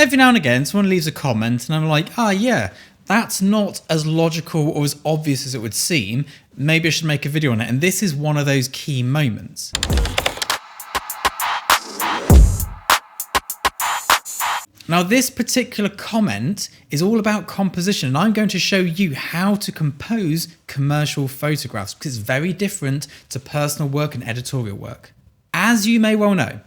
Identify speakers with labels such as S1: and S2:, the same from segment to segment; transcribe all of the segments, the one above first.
S1: Every now and again, someone leaves a comment and I'm like, yeah, that's not as logical or as obvious as it would seem. Maybe I should make a video on it. And this is one of those key moments. Now, this particular comment is all about composition, and I'm going to show you how to compose commercial photographs because it's very different to personal work and editorial work. As you may well know,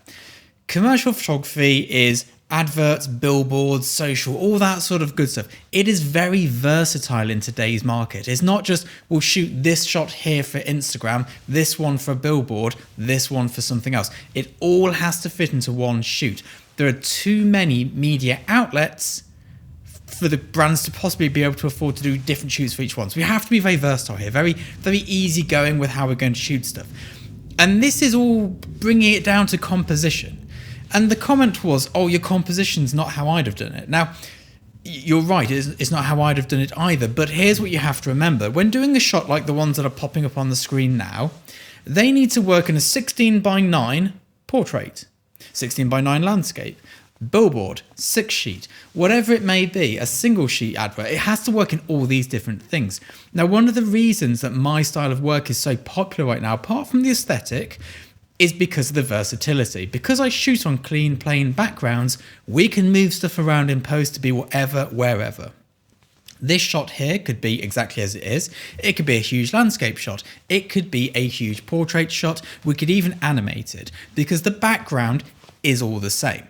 S1: commercial photography is adverts, billboards, social, all that sort of good stuff. It is very versatile in today's market. It's not just, we'll shoot this shot here for Instagram, this one for a billboard, this one for something else. It all has to fit into one shoot. There are too many media outlets for the brands to possibly be able to afford to do different shoots for each one. So we have to be very versatile here, very easygoing with how we're going to shoot stuff. And this is all bringing it down to composition. And the comment was, oh, your composition's not how I'd have done it. Now, you're right, it's not how I'd have done it either. But here's what you have to remember. When doing a shot like the ones that are popping up on the screen now, they need to work in a 16:9 portrait. 16:9 landscape, billboard, 6-sheet, whatever it may be, a single sheet advert. It has to work in all these different things. Now, one of the reasons that my style of work is so popular right now, apart from the aesthetic, is because of the versatility. Because I shoot on clean, plain backgrounds, we can move stuff around in post to be whatever, wherever. This shot here could be exactly as it is. It could be a huge landscape shot. It could be a huge portrait shot. We could even animate it because the background is all the same.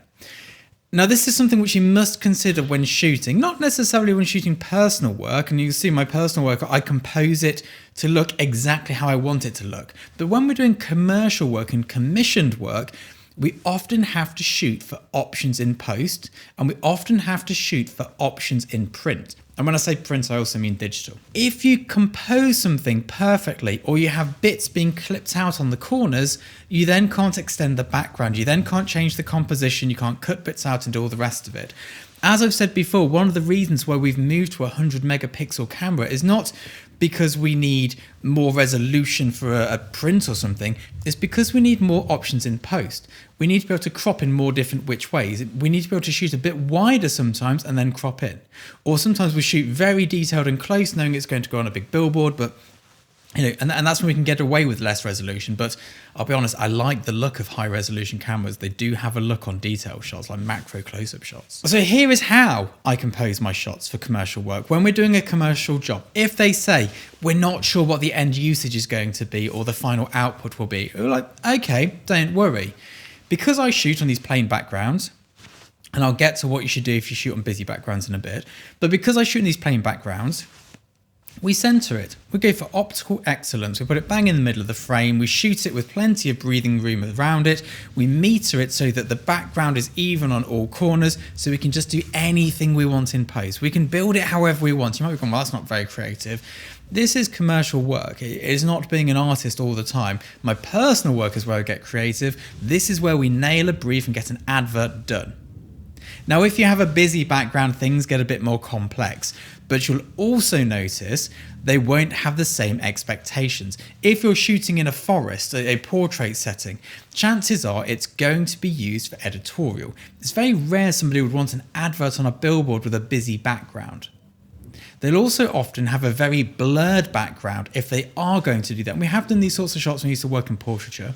S1: Now, this is something which you must consider when shooting, not necessarily when shooting personal work. And you can see my personal work, I compose it to look exactly how I want it to look. But when we're doing commercial work and commissioned work, we often have to shoot for options in post, and we often have to shoot for options in print. And when I say print, I also mean digital. If you compose something perfectly, or you have bits being clipped out on the corners, you then can't extend the background. You then can't change the composition. You can't cut bits out and do all the rest of it. As I've said before, one of the reasons why we've moved to a 100 megapixel camera is not because we need more resolution for a print or something. It's because we need more options in post. We need to be able to crop in more different which ways. We need to be able to shoot a bit wider sometimes and then crop in. Or sometimes we shoot very detailed and close, knowing it's going to go on a big billboard, but and that's when we can get away with less resolution. But I'll be honest, I like the look of high resolution cameras. They do have a look on detail shots, like macro close-up shots. So here is how I compose my shots for commercial work. When we're doing a commercial job, if they say, we're not sure what the end usage is going to be or the final output will be, we're like, okay, don't worry. Because I shoot on these plain backgrounds, and I'll get to what you should do if you shoot on busy backgrounds in a bit, but because I shoot in these plain backgrounds, we center it. We go for optical excellence. We put it bang in the middle of the frame. We shoot it with plenty of breathing room around it. We meter it so that the background is even on all corners, so we can just do anything we want in post. We can build it however we want. You might be going, well, that's not very creative. This is commercial work. It is not being an artist all the time. My personal work is where I get creative. This is where we nail a brief and get an advert done. Now, if you have a busy background, things get a bit more complex, but you'll also notice they won't have the same expectations. If you're shooting in a forest, a portrait setting, chances are it's going to be used for editorial. It's very rare somebody would want an advert on a billboard with a busy background. They'll also often have a very blurred background if they are going to do that. And we have done these sorts of shots when we used to work in portraiture.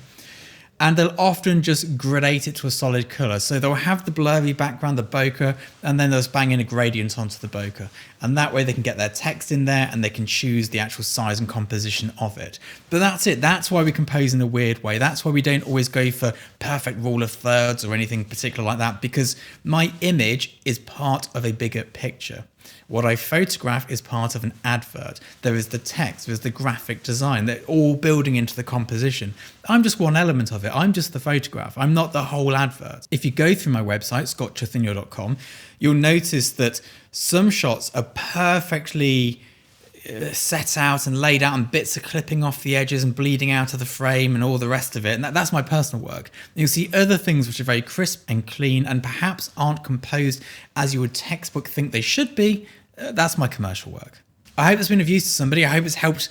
S1: And they'll often just gradate it to a solid colour. So they'll have the blurry background, the bokeh, and then they'll just bang in a gradient onto the bokeh. And that way they can get their text in there and they can choose the actual size and composition of it. But that's it. That's why we compose in a weird way. That's why we don't always go for perfect rule of thirds or anything particular like that, because my image is part of a bigger picture. What I photograph is part of an advert. There is the text, there's the graphic design. They're all building into the composition. I'm just one element of it. I'm just the photograph. I'm not the whole advert. If you go through my website, scottchuthenior.com, you'll notice that some shots are perfectly set out and laid out, and bits are clipping off the edges and bleeding out of the frame and all the rest of it. And that's my personal work. You'll see other things which are very crisp and clean and perhaps aren't composed as you would textbook think they should be. That's my commercial work. I hope it's been of use to somebody. I hope it's helped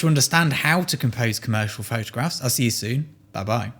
S1: you understand how to compose commercial photographs. I'll see you soon. Bye-bye.